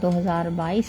2022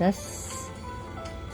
10।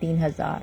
3000।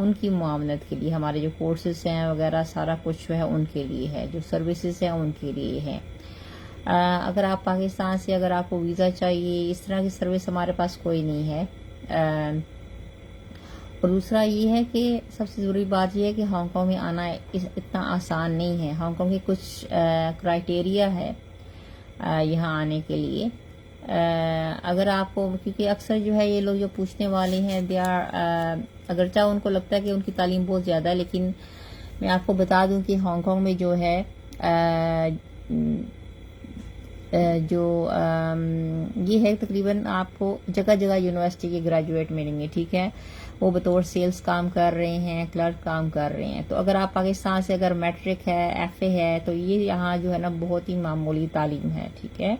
ان کی معاونت کے لیے، ہمارے جو کورسز ہیں وغیرہ سارا کچھ جو ہے ان کے لیے ہے، جو سروسز ہیں ان کے لیے ہے۔ اگر آپ پاکستان سے اگر آپ کو ویزا چاہیے، اس طرح کی سروس ہمارے پاس کوئی نہیں ہے۔ اور دوسرا یہ ہے کہ سب سے ضروری بات یہ ہے کہ ہانگ کانگ میں آنا اتنا آسان نہیں ہے۔ ہانگ کانگ کے کچھ کرائٹیریا ہے یہاں آنے کے لیے۔ اگر آپ کو، کیونکہ اکثر جو ہے یہ لوگ جو پوچھنے والے ہیں اگرچہ ان کو لگتا ہے کہ ان کی تعلیم بہت زیادہ ہے، لیکن میں آپ کو بتا دوں کہ ہانگ کانگ میں جو ہے یہ ہے تقریباً آپ کو جگہ جگہ یونیورسٹی کے گریجویٹ ملیں گے، ٹھیک ہے، وہ بطور سیلز کام کر رہے ہیں، کلرک کام کر رہے ہیں۔ تو اگر آپ پاکستان سے اگر میٹرک ہے، ایف اے ہے، تو یہ یہاں جو ہے نا بہت ہی معمولی تعلیم ہے، ٹھیک ہے۔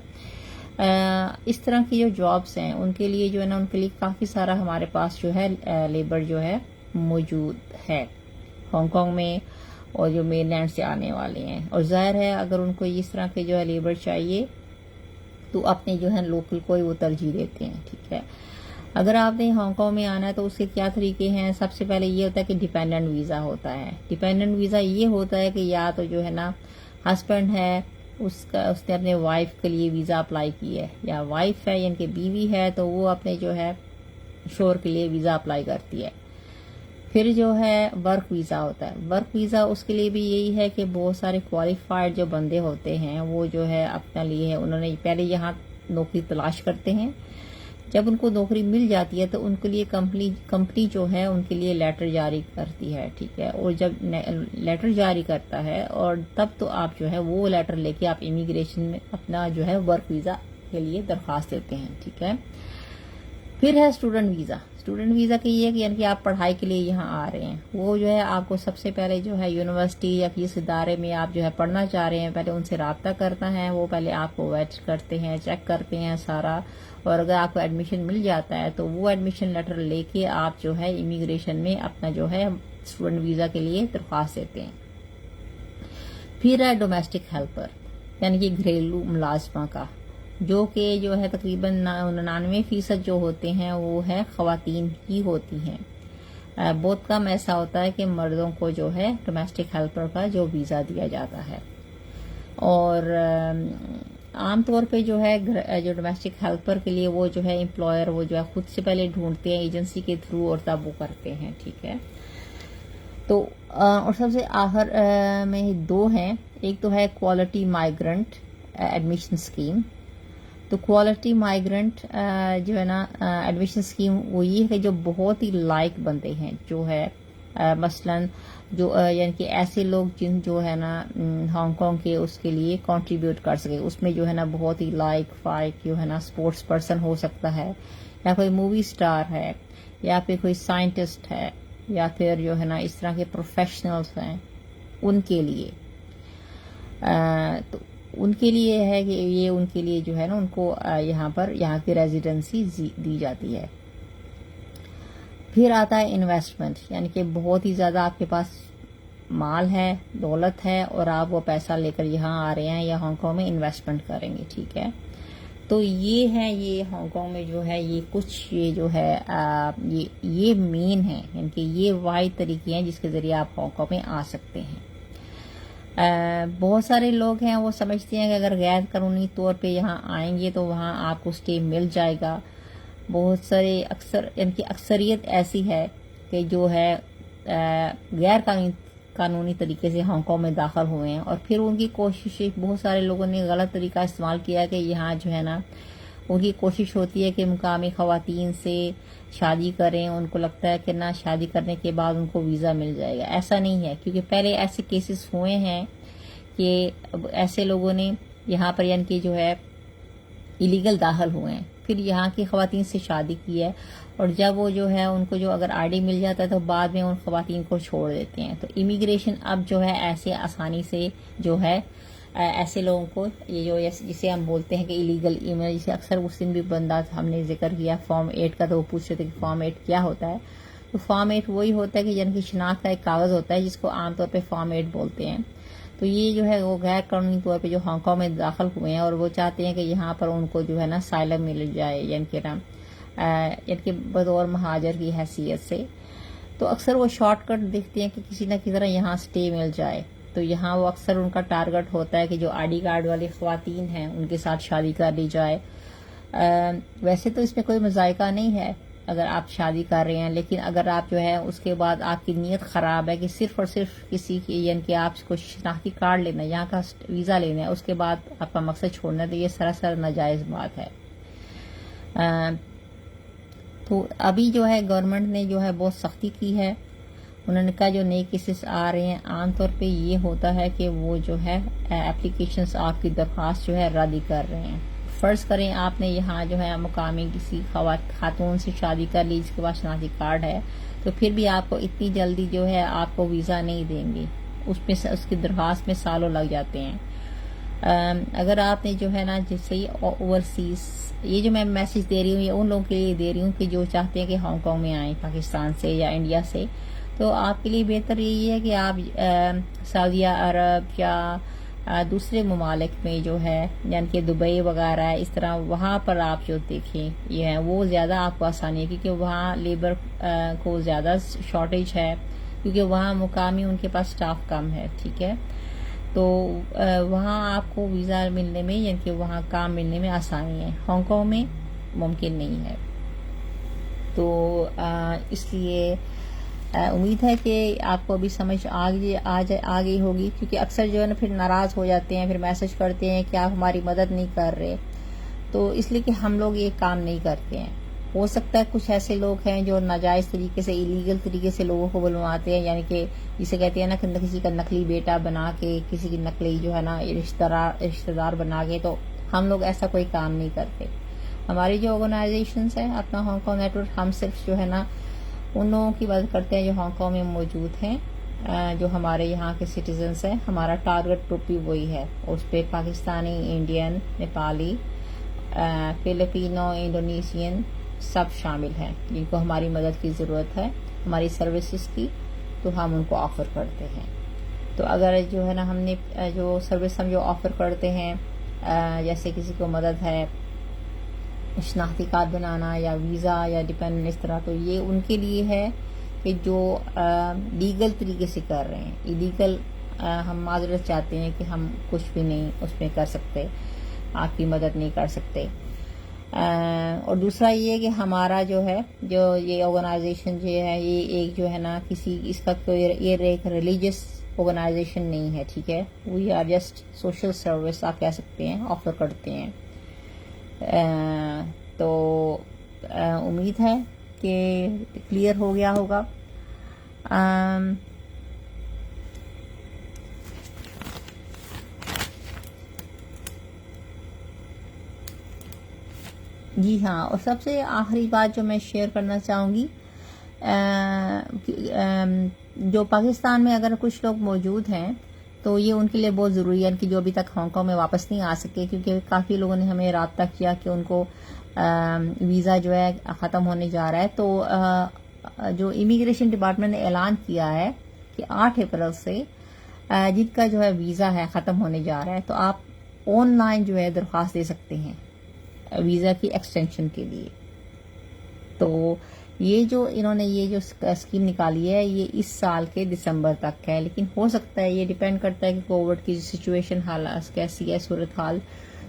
اس طرح کی جو جابس ہیں ان کے لیے جو ہے نا، ان کے لیے کافی سارا ہمارے پاس جو ہے لیبر جو ہے موجود ہے ہانگ کانگ میں، اور جو مین لینڈ سے آنے والے ہیں۔ اور ظاہر ہے اگر ان کو اس طرح کے جو ہے لیبر چاہیے تو اپنے جو ہے لوکل کو ہی وہ ترجیح دیتے ہیں، ٹھیک ہے۔ اگر آپ نے ہانگ کانگ میں آنا ہے تو اس کے کیا طریقے ہیں؟ سب سے پہلے یہ ہوتا ہے کہ ڈیپینڈنٹ ویزا ہوتا ہے۔ ڈیپینڈنٹ ویزا یہ ہوتا ہے کہ یا تو جو ہے نا ہسبینڈ ہے، اس نے اپنے وائف کے لیے ویزا اپلائی کی ہے، یا وائف ہے یعنی کہ بیوی ہے تو وہ اپنے جو ہے شوہر کے لیے ویزا اپلائی کرتی ہے۔ پھر جو ہے ورک ویزا ہوتا ہے۔ ورک ویزا اس کے لیے بھی یہی ہے کہ بہت سارے کوالیفائڈ جو بندے ہوتے ہیں وہ جو ہے اپنا لیے انہوں نے پہلے یہاں نوکری تلاش کرتے ہیں، جب ان کو نوکری مل جاتی ہے تو ان کے لیے کمپنی جو ہے ان کے لیے لیٹر جاری کرتی ہے، ٹھیک ہے۔ اور جب لیٹر جاری کرتا ہے اور تب تو آپ جو ہے وہ لیٹر لے کے آپ امیگریشن میں اپنا جو ہے ورک ویزا کے لیے درخواست دیتے ہیں، ٹھیک ہے۔ پھر ہے اسٹوڈنٹ ویزا۔ اسٹوڈنٹ ویزا کی یہ ہے کہ یعنی کہ آپ پڑھائی کے لیے یہاں آ رہے ہیں، وہ جو ہے آپ کو سب سے پہلے جو ہے یونیورسٹی یا کسی ادارے میں آپ جو ہے پڑھنا چاہ رہے ہیں، پہلے ان سے رابطہ کرنا ہے، وہ پہلے آپ کو ویٹ کرتے ہیں، چیک کرتے ہیں سارا، اور اگر آپ کو ایڈمیشن مل جاتا ہے تو وہ ایڈمیشن لیٹر لے کے آپ جو ہے امیگریشن میں اپنا جو ہے اسٹوڈنٹ ویزا کے لیے درخواست دیتے ہیں۔ پھر ہے ڈومیسٹک ہیلپر، یعنی کہ گھریلو ملازمہ کا، جو کہ جو ہے تقریباً 99% جو ہوتے ہیں وہ ہے خواتین ہی ہوتی ہیں۔ بہت کم ایسا ہوتا ہے کہ مردوں کو جو ہے ڈومیسٹک ہیلپر کا جو ویزا دیا جاتا ہے۔ اور عام طور پہ جو ہے جو ڈومیسٹک ہیلپر کے لیے وہ جو ہے امپلائر وہ جو ہے خود سے پہلے ڈھونڈتے ہیں ایجنسی کے تھرو، اور تب وہ کرتے ہیں، ٹھیک ہے۔ تو اور سب سے آخر میں دو ہیں، ایک تو ہے کوالٹی مائیگرنٹ ایڈمیشن اسکیم۔ تو کوالٹی مائیگرنٹ جو ہے نا ایڈمیشن اسکیم وہ یہ ہے کہ جو بہت ہی لائق بندے ہیں، جو ہے مثلاً جو یعنی کہ ایسے لوگ جن جو ہے نا ہانگ کانگ کے اس کے لیے کنٹریبیوٹ کر سکے، اس میں جو ہے نا بہت ہی لائق فائق جو ہے نا اسپورٹس پرسن ہو سکتا ہے، یا کوئی مووی اسٹار ہے، یا پھر کوئی سائنٹسٹ ہے، یا پھر جو ہے نا اس طرح کے پروفیشنلز ہیں، ان کے لیے تو ان کے لیے ہے کہ یہ ان کے لیے جو ہے نا ان کو یہاں کی ریزیڈنسی دی جاتی ہے۔ پھر آتا ہے انویسٹمنٹ، یعنی کہ بہت ہی زیادہ آپ کے پاس مال ہے، دولت ہے، اور آپ وہ پیسہ لے کر یہاں آ رہے ہیں یا ہانگ کانگ میں انویسٹمنٹ کریں گے، ٹھیک ہے۔ تو یہ ہے، یہ ہانگ کانگ میں جو ہے یہ کچھ یہ جو ہے یہ مین ہے، یعنی کہ یہ واحد طریقے ہیں جس کے ذریعے آپ ہانگ کانگ میں آ سکتے ہیں۔ بہت سارے لوگ ہیں وہ سمجھتے ہیں کہ اگر غیر قانونی طور پہ یہاں آئیں گے تو وہاں آپ کو اسٹے مل جائے گا۔ بہت سارے یعنی کہ اکثریت ایسی ہے کہ جو ہے غیر قانونی طریقے سے ہانگ کانگ میں داخل ہوئے ہیں، اور پھر ان کی کوشش، بہت سارے لوگوں نے غلط طریقہ استعمال کیا کہ یہاں جو ہے نا ان کی کوشش ہوتی ہے کہ مقامی خواتین سے شادی کریں، ان کو لگتا ہے کہ نہ شادی کرنے کے بعد ان کو ویزا مل جائے گا۔ ایسا نہیں ہے، کیونکہ پہلے ایسے کیسز ہوئے ہیں کہ ایسے لوگوں نے یہاں پر یعنی کہ جو ہے ایلیگل داخل ہوئے ہیں، پھر یہاں کی خواتین سے شادی کی ہے، اور جب وہ جو ہے ان کو جو اگر آئی ڈی مل جاتا ہے تو بعد میں ان خواتین کو چھوڑ دیتے ہیں۔ تو امیگریشن اب جو ہے ایسے آسانی سے جو ہے ایسے لوگوں کو یہ جو جسے ہم بولتے ہیں کہ ایلیگل ایمیل، جسے اکثر اس دن بھی بندہ ہم نے ذکر کیا فارم 8 کا، تو وہ پوچھ رہے تھے کہ فارم 8 کیا ہوتا ہے۔ تو فارم 8 وہی ہوتا ہے کہ یعنی کہ شناخت کا ایک کاغذ ہوتا ہے جس کو عام طور پہ فارم 8 بولتے ہیں۔ تو یہ جو ہے وہ غیر قانونی طور پہ جو ہانگ کانگ میں داخل ہوئے ہیں اور وہ چاہتے ہیں کہ یہاں پر ان کو جو ہے نا سائلم مل جائے، یعنی کہ بطور مہاجر کی حیثیت سے۔ تو اکثر وہ شارٹ کٹ دیکھتے ہیں کہ کسی نہ کسی طرح یہاں سٹے مل جائے. تو یہاں وہ اکثر ان کا ٹارگٹ ہوتا ہے کہ جو آئی ڈی کارڈ والی خواتین ہیں ان کے ساتھ شادی کر لی جائے. ویسے تو اس میں کوئی مذائقہ نہیں ہے اگر آپ شادی کر رہے ہیں، لیکن اگر آپ جو ہے اس کے بعد آپ کی نیت خراب ہے کہ صرف اور صرف کسی کی یعنی کہ آپ کو شناختی کارڈ لینا ہے، یہاں کا ویزا لینا ہے، اس کے بعد آپ کا مقصد چھوڑنا ہے، تو یہ سراسر ناجائز بات ہے. تو ابھی جو ہے گورنمنٹ نے جو ہے بہت سختی کی ہے. انہوں نے کہا جو نئے کیسز آ رہے ہیں عام طور پہ یہ ہوتا ہے کہ وہ جو ہے اپلیکیشنز آپ کی درخواست جو ہے رد کر رہے ہیں. فرض کریں آپ نے یہاں جو ہے مقامی کسی خاتون سے شادی کر لی جس کے پاس شناختی کارڈ ہے، تو پھر بھی آپ کو اتنی جلدی جو ہے آپ کو ویزا نہیں دیں گے، اس کی درخواست میں سالوں لگ جاتے ہیں. اگر آپ نے جو ہے نا جیسے اوورسیز، یہ جو میں میسج دے رہی ہوں یہ ان لوگوں کے لیے دے رہی ہوں کہ جو چاہتے ہیں کہ ہانگ کانگ میں آئیں پاکستان سے یا انڈیا سے، تو آپ کے لیے بہتر یہی ہے کہ آپ سعودیہ عرب یا دوسرے ممالک میں جو ہے یعنی کہ دبئی وغیرہ اس طرح وہاں پر آپ جو دیکھیں یہ ہے وہ زیادہ آپ کو آسانی ہے، کیونکہ وہاں لیبر کو زیادہ شارٹیج ہے، کیونکہ وہاں مقامی ان کے پاس سٹاف کم ہے. ٹھیک ہے، تو وہاں آپ کو ویزا ملنے میں یعنی کہ وہاں کام ملنے میں آسانی ہے. ہانگ کانگ میں ممکن نہیں ہے. تو اس لیے امید ہے کہ آپ کو ابھی سمجھ آ گئی ہوگی، کیونکہ اکثر جو ہے نا پھر ناراض ہو جاتے ہیں، پھر میسج کرتے ہیں کہ آپ ہماری مدد نہیں کر رہے. تو اس لیے کہ ہم لوگ یہ کام نہیں کرتے ہیں. ہو سکتا ہے کچھ ایسے لوگ ہیں جو ناجائز طریقے سے ایلیگل طریقے سے لوگوں کو بلواتے ہیں، یعنی کہ جسے کہتے ہیں نا کہ کسی کا نقلی بیٹا بنا کے، کسی کی نقلی جو ہے نا رشتہ دار بنا کے. تو ہم لوگ ایسا کوئی کام نہیں کرتے. ہماری جو آرگنائزیشنز ہیں اپنا ہانگ کانگ نیٹ ورک، ہم صرف جو ہے نا ان لوگوں کی مدد کرتے ہیں جو ہانگ کانگ میں موجود ہیں، جو ہمارے یہاں کے سٹیزنز ہیں. ہمارا ٹارگٹ گروپ بھی وہی ہے، اس پہ Pakistani, Indian, Nepali, Filipino, Indonesian سب شامل ہیں جن کو ہماری مدد کی ضرورت ہے ہماری سروسز کی، تو ہم ان کو آفر کرتے ہیں. تو اگر جو ہے نا ہم نے جو سروس ہم جو آفر کرتے ہیں، جیسے کسی کو مدد ہے شناختی کارڈ بنانا یا ویزا یا ڈیپینڈنٹ اس طرح، تو یہ ان کے لیے ہے کہ جو لیگل طریقے سے کر رہے ہیں. ایلیگل ہم معذرت چاہتے ہیں کہ ہم کچھ بھی نہیں اس میں کر سکتے، آپ کی مدد نہیں کر سکتے. اور دوسرا یہ کہ ہمارا جو ہے جو یہ آرگنائزیشن جو ہے یہ ایک جو ہے نا کسی اس کا کوئی یہ ایک ریلیجس آرگنائزیشن نہیں ہے. ٹھیک ہے، we are just social service آپ کہہ سکتے ہیں، آفر کرتے ہیں. تو امید ہے کہ کلیئر ہو گیا ہوگا. جی ہاں، اور سب سے آخری بات جو میں شیئر کرنا چاہوں گی، جو پاکستان میں اگر کچھ لوگ موجود ہیں تو یہ ان کے لیے بہت ضروری ہے کہ جو ابھی تک ہانگ کانگ میں واپس نہیں آ سکے، کیونکہ کافی لوگوں نے ہمیں رابطہ کیا کہ ان کو ویزا جو ہے ختم ہونے جا رہا ہے. تو جو امیگریشن ڈپارٹمنٹ نے اعلان کیا ہے کہ 8 اپریل سے جن کا جو ہے ویزا ہے ختم ہونے جا رہا ہے، تو آپ آن لائن جو ہے درخواست دے سکتے ہیں ویزا کی ایکسٹینشن کے لیے. تو یہ جو انہوں نے یہ جو اسکیم نکالی ہے یہ اس سال کے دسمبر تک ہے، لیکن ہو سکتا ہے یہ ڈیپینڈ کرتا ہے کہ کووڈ کی سچویشن حالات کیسی ہے، صورتحال،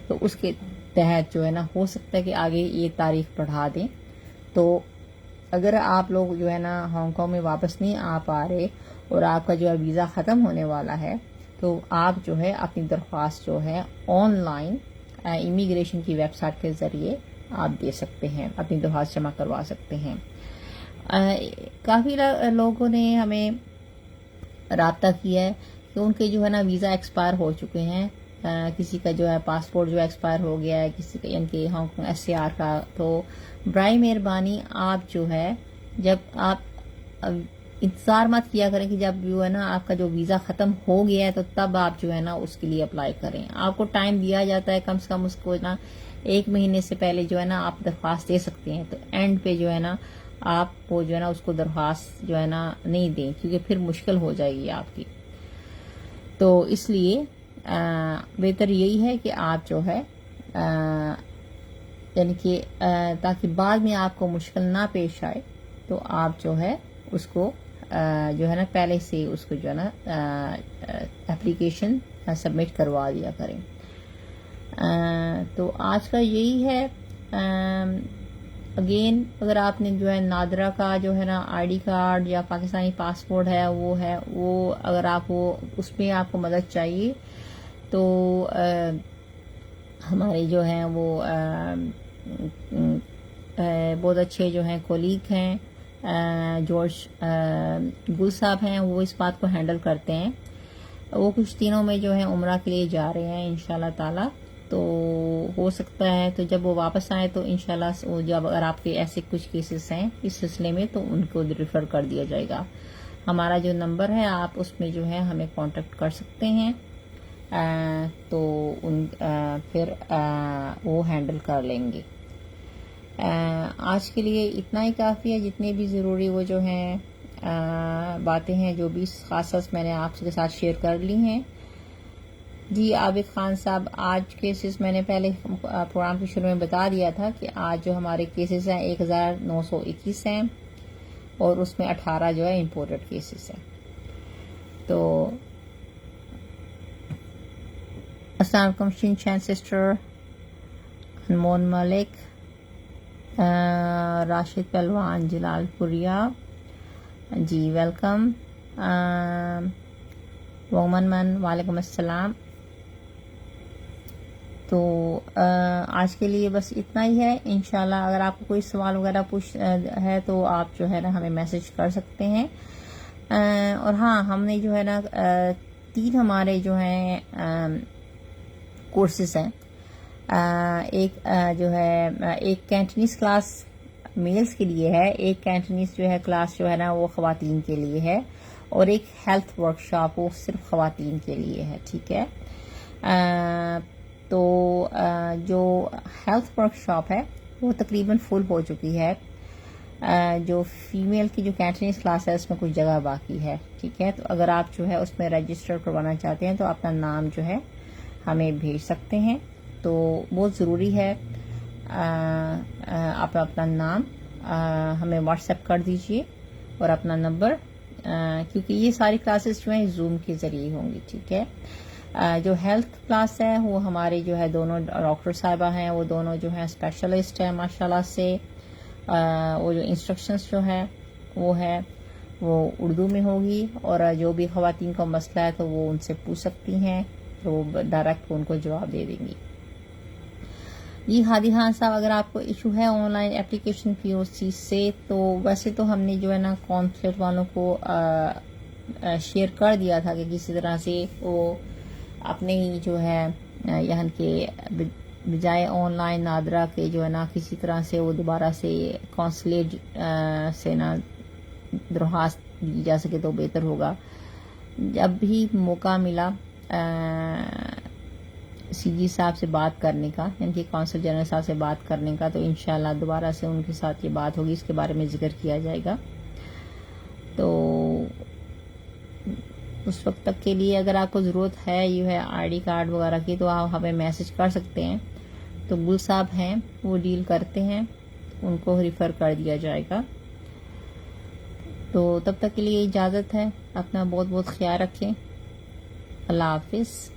تو اس کے تحت جو ہے نا ہو سکتا ہے کہ آگے یہ تاریخ بڑھا دیں. تو اگر آپ لوگ جو ہے نا ہانگ کانگ میں واپس نہیں آ پا رہے اور آپ کا جو ہے ویزا ختم ہونے والا ہے، تو آپ جو ہے اپنی درخواست جو ہے آن لائن امیگریشن کی ویب سائٹ کے ذریعے آپ دے سکتے ہیں، اپنی درخواست جمع کروا سکتے ہیں. کافی لوگوں نے ہمیں رابطہ کیا ہے کہ ان کے جو ہے نا ویزا ایکسپائر ہو چکے ہیں، کسی کا جو ہے پاسپورٹ جو ایکسپائر ہو گیا ہے، کسی کا یعنی کہ ہانگ کانگ SAR کا. تو برائے مہربانی آپ جو ہے جب آپ انتظار مت کیا کریں کہ جب جو ہے نا آپ کا جو ویزا ختم ہو گیا ہے تو تب آپ جو ہے نا اس کے لیے اپلائی کریں. آپ کو ٹائم دیا جاتا ہے کم سے کم، اس کو نا 1 مہینے سے پہلے جو ہے نا آپ درخواست دے سکتے ہیں. تو اینڈ پہ جو ہے نا آپ وہ جو ہے نا اس کو درخواست جو ہے نا نہیں دیں، کیونکہ پھر مشکل ہو جائے گی آپ کی. تو اس لیے بہتر یہی ہے کہ آپ جو ہے یعنی کہ تاکہ بعد میں آپ کو مشکل نہ پیش آئے، تو آپ جو ہے اس کو جو ہے نا پہلے سے اس کو جو ہے نا اپلیکیشن سبمٹ کروا دیا کریں. تو آج کا یہی ہے. اگین اگر آپ نے جو ہے نادرا کا جو ہے نا آئی ڈی کارڈ یا پاکستانی پاسپورٹ ہے وہ اگر آپ وہ اس میں آپ کو مدد چاہیے تو ہمارے جو ہیں وہ بہت اچھے جو ہیں کولیگ ہیں جارج گل صاحب ہیں, وہ اس بات کو ہینڈل کرتے ہیں. وہ کچھ دنوں میں جو ہے عمرہ کے لیے جا رہے ہیں انشاءاللہ تعالی. تو ہو سکتا ہے تو جب وہ واپس آئے تو انشاءاللہ جب اگر آپ کے ایسے کچھ کیسز ہیں اس سلسلے میں تو ان کو ریفر کر دیا جائے گا. ہمارا جو نمبر ہے آپ اس میں جو ہے ہمیں کانٹیکٹ کر سکتے ہیں, تو پھر وہ ہینڈل کر لیں گے. آج کے لیے اتنا ہی کافی ہے. جتنے بھی ضروری وہ جو ہیں باتیں ہیں جو بھی خاص میں نے آپ کے ساتھ شیئر کر لی ہیں. جی عابد خان صاحب, آج کیسز میں نے پہلے پروگرام کے شروع میں بتا دیا تھا کہ آج جو ہمارے کیسز ہیں 1921 ہیں اور اس میں 18 جو ہے امپورٹڈ کیسز ہیں. تو السلام علیکم شنشان سسٹر, انمول ملک, راشد پہلوان, جلال پوریا, جی ویلکم. وومن وعلیکم السلام. تو آج کے لیے بس اتنا ہی ہے. انشاءاللہ اگر آپ کو کوئی سوال وغیرہ پوچھ ہے تو آپ جو ہے نا ہمیں میسج کر سکتے ہیں. اور ہاں, ہم نے جو ہے نا 3 ہمارے جو ہیں کورسز ہیں. ایک جو ہے ایک کینٹنیز کلاس میلز کے لیے ہے, ایک کینٹنیز جو ہے کلاس جو ہے نا وہ خواتین کے لیے ہے, اور ایک ہیلتھ ورک شاپ وہ صرف خواتین کے لیے ہے. ٹھیک ہے. تو جو ہیلتھ ورک شاپ ہے وہ تقریباً فل ہو چکی ہے. جو فیمیل کی جو کینٹنیز کلاس ہے اس میں کچھ جگہ باقی ہے. ٹھیک ہے. تو اگر آپ جو ہے اس میں رجسٹر کروانا چاہتے ہیں تو اپنا نام جو ہے ہمیں بھیج سکتے ہیں. تو بہت ضروری ہے آپ اپنا نام ہمیں واٹس ایپ کر دیجئے اور اپنا نمبر, کیونکہ یہ ساری کلاسز جو ہیں زوم کے ذریعے ہوں گی. ٹھیک ہے. جو ہیلتھ کلاس ہے وہ ہمارے جو ہے دونوں ڈاکٹر صاحبہ ہیں, وہ دونوں جو ہیں اسپیشلسٹ ہیں ماشاءاللہ سے. وہ جو انسٹرکشنز جو ہے وہ اردو میں ہوگی, اور جو بھی خواتین کا مسئلہ ہے تو وہ ان سے پوچھ سکتی ہیں, تو وہ ڈائریکٹ ان کو جواب دے دیں گی. جی ہادی خان صاحب, اگر آپ کو ایشو ہے آن لائن اپلیکیشن کی اس چیز سے, تو ویسے تو ہم نے جو ہے نا کانسلیٹ والوں کو شیئر کر دیا تھا کہ کسی طرح سے وہ اپنے ہی جو ہے یہاں کے بجائے آن لائن نادرا کے جو ہے نا کسی طرح سے وہ دوبارہ سے کانسلیٹ سے نا درخواست دی جا سکے تو بہتر ہوگا. جب بھی موقع ملا سی جی صاحب سے بات کرنے کا, یعنی کہ کونسل جنرل صاحب سے بات کرنے کا, تو انشاءاللہ دوبارہ سے ان کے ساتھ یہ بات ہوگی, اس کے بارے میں ذکر کیا جائے گا. تو اس وقت تک کے لیے اگر آپ کو ضرورت ہے یہ ہے آئی ڈی کارڈ وغیرہ کی, تو آپ ہمیں میسج کر سکتے ہیں. تو گل صاحب ہیں وہ ڈیل کرتے ہیں, ان کو ریفر کر دیا جائے گا. تو تب تک کے لیے اجازت ہے. اپنا بہت بہت خیال رکھیں. اللہ حافظ.